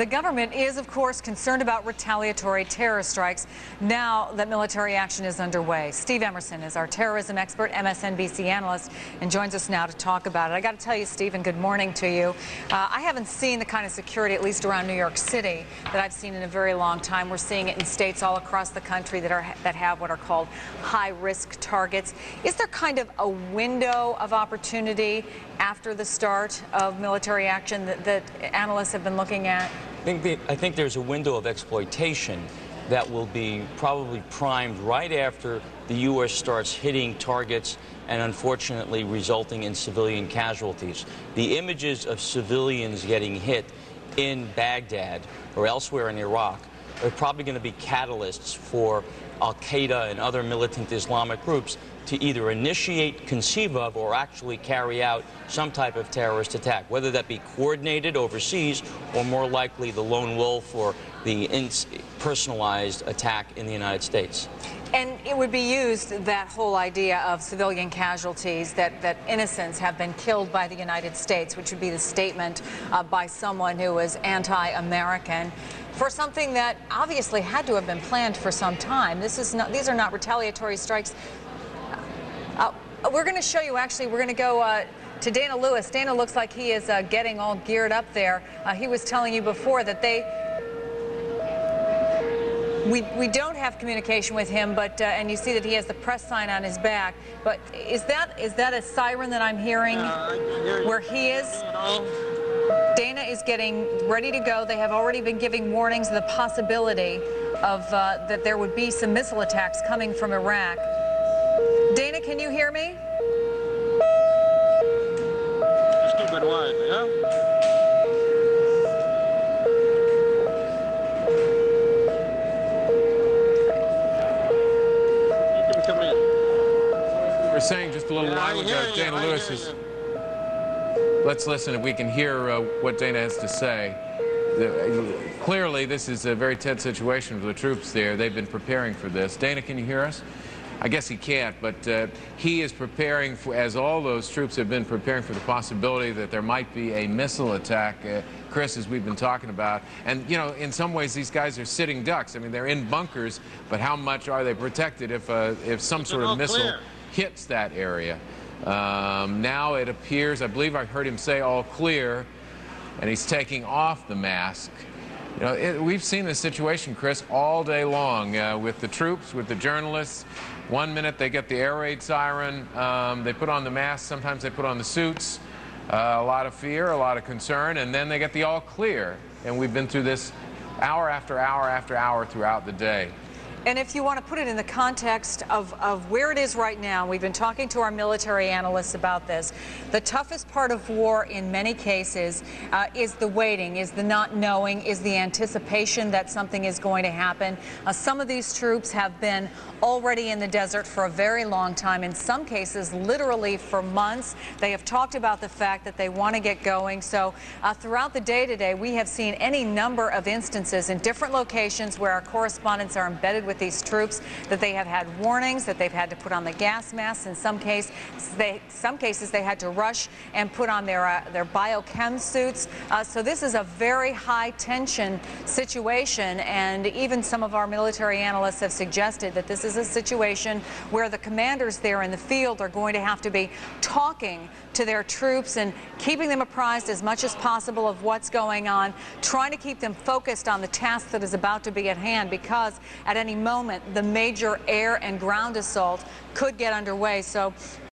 The government is, of course, concerned about retaliatory terror strikes now that military action is underway. Steve Emerson is our terrorism expert, MSNBC analyst, and joins us now to talk about it. I got to tell you, Stephen, good morning to you. I haven't seen the kind of security, at least around New York City, that I've seen in a very long time. We're seeing it in states all across the country that have what are called high-risk targets. Is there kind of a window of opportunity after the start of military action that analysts have been looking at? I think there's a window of exploitation that will be probably primed right after the U.S. starts hitting targets and unfortunately resulting in civilian casualties. The images of civilians getting hit in Baghdad or elsewhere in Iraq are probably going to be catalysts for Al-Qaeda and other militant Islamic groups to either initiate, conceive of, or actually carry out some type of terrorist attack, whether that be coordinated overseas or more likely the lone wolf or the personalized attack in the United States. And it would be used, that whole idea of civilian casualties, that innocents have been killed by the United States, which would be the statement by someone who was anti-American, for something that obviously had to have been planned for some time. These are not retaliatory strikes. We're going to show you, actually, we're going to go to Dana Lewis. Dana looks like he is getting all geared up there. He was telling you before that we don't have communication with him, but and you see that he has the press sign on his back. But is that a siren that I'm hearing where he is? Dana is getting ready to go. They have already been giving warnings of the possibility of that there would be some missile attacks coming from Iraq. Dana, can you hear me? Stupid wide, yeah? You can come in. We were saying just a little while ago, Dana Lewis is... Let's listen if we can hear what Dana has to say. Clearly, this is a very tense situation for the troops there. They've been preparing for this. Dana, can you hear us? I guess he can't, but he is preparing, as all those troops have been preparing for the possibility that there might be a missile attack, Chris, as we've been talking about. And, you know, in some ways, these guys are sitting ducks. I mean, they're in bunkers, but how much are they protected if some sort of missile hits that area? Now it appears, I believe I heard him say all clear, and he's taking off the mask. You know, we've seen this situation, Chris, all day long with the troops, with the journalists. 1 minute they get the air raid siren, they put on the mask, sometimes they put on the suits, a lot of fear, a lot of concern, and then they get the all clear. And we've been through this hour after hour after hour throughout the day. And if you want to put it in the context of where it is right now, we've been talking to our military analysts about this. The toughest part of war in many cases is the waiting, is the not knowing, is the anticipation that something is going to happen. Some of these troops have been already in the desert for a very long time, in some cases literally for months. They have talked about the fact that they want to get going. So throughout the day today, we have seen any number of instances in different locations where our correspondents are embedded with these troops, that they have had warnings, that they've had to put on the gas masks. In some cases they had to rush and put on their biochem suits. So this is a very high tension situation, and even some of our military analysts have suggested that this is a situation where the commanders there in the field are going to have to be talking to their troops and keeping them apprised as much as possible of what's going on, trying to keep them focused on the task that is about to be at hand, because at any moment the major air and ground assault could get underway. So